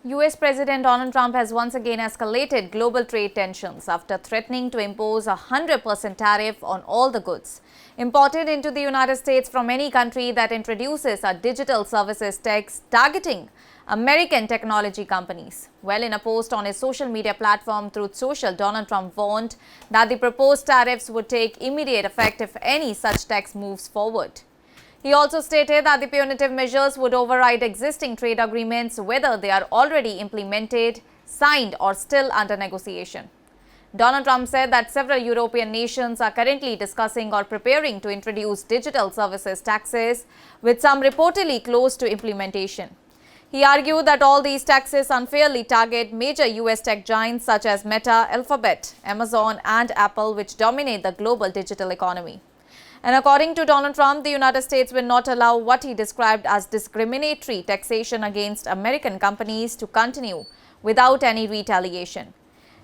US President Donald Trump has once again escalated global trade tensions after threatening to impose a 100% tariff on all the goods imported into the United States from any country that introduces a digital services tax targeting American technology companies. Well, in a post on his social media platform Truth Social, Donald Trump warned that the proposed tariffs would take immediate effect if any such tax moves forward. He also stated that the punitive measures would override existing trade agreements, whether they are already implemented, signed, or still under negotiation. Donald Trump said that several European nations are currently discussing or preparing to introduce digital services taxes, with some reportedly close to implementation. He argued that all these taxes unfairly target major US tech giants such as Meta, Alphabet, Amazon, and Apple, which dominate the global digital economy. And according to Donald Trump, the United States will not allow what he described as discriminatory taxation against American companies to continue without any retaliation.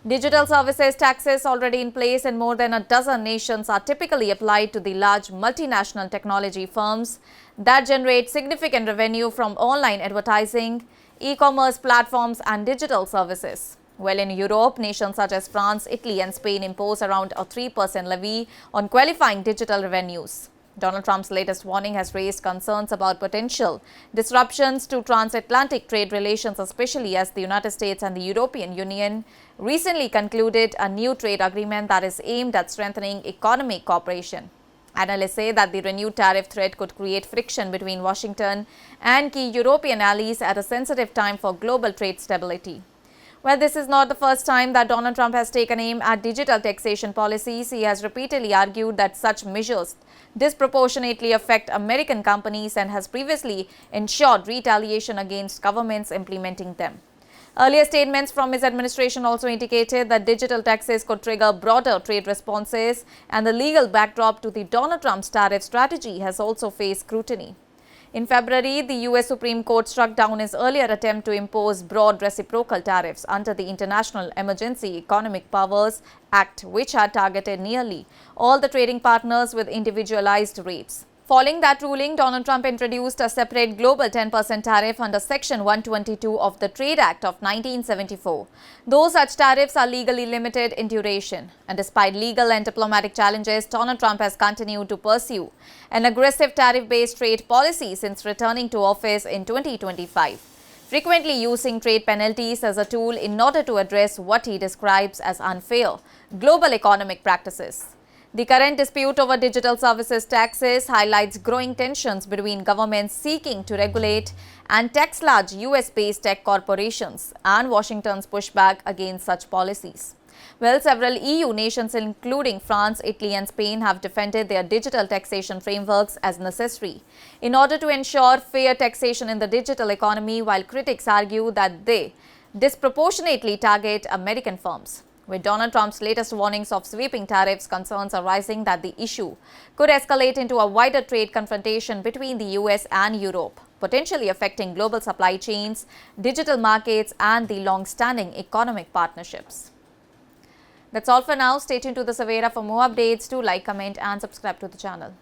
Digital services taxes already in place in more than a dozen nations are typically applied to the large multinational technology firms that generate significant revenue from online advertising, e-commerce platforms, and digital services. Well, in Europe, nations such as France, Italy, and Spain impose around a 3% levy on qualifying digital revenues. Donald Trump's latest warning has raised concerns about potential disruptions to transatlantic trade relations, especially as the United States and the European Union recently concluded a new trade agreement that is aimed at strengthening economic cooperation. Analysts say that the renewed tariff threat could create friction between Washington and key European allies at a sensitive time for global trade stability. Well, this is not the first time that Donald Trump has taken aim at digital taxation policies. He has repeatedly argued that such measures disproportionately affect American companies and has previously ensured retaliation against governments implementing them. Earlier statements from his administration also indicated that digital taxes could trigger broader trade responses, and the legal backdrop to the Donald Trump's tariff strategy has also faced scrutiny. In February, the US Supreme Court struck down his earlier attempt to impose broad reciprocal tariffs under the International Emergency Economic Powers Act, which had targeted nearly all the trading partners with individualized rates. Following that ruling, Donald Trump introduced a separate global 10% tariff under Section 122 of the Trade Act of 1974. Though such tariffs are legally limited in duration, and despite legal and diplomatic challenges, Donald Trump has continued to pursue an aggressive tariff-based trade policy since returning to office in 2025, frequently using trade penalties as a tool in order to address what he describes as unfair global economic practices. The current dispute over digital services taxes highlights growing tensions between governments seeking to regulate and tax large US-based tech corporations and Washington's pushback against such policies. Well, several EU nations, including France, Italy, and Spain, have defended their digital taxation frameworks as necessary in order to ensure fair taxation in the digital economy, while critics argue that they disproportionately target American firms. With Donald Trump's latest warnings of sweeping tariffs, concerns are rising that the issue could escalate into a wider trade confrontation between the US and Europe, potentially affecting global supply chains, digital markets, and the long-standing economic partnerships. That's all for now. Stay tuned to the Savera for more updates. Do like, comment, and subscribe to the channel.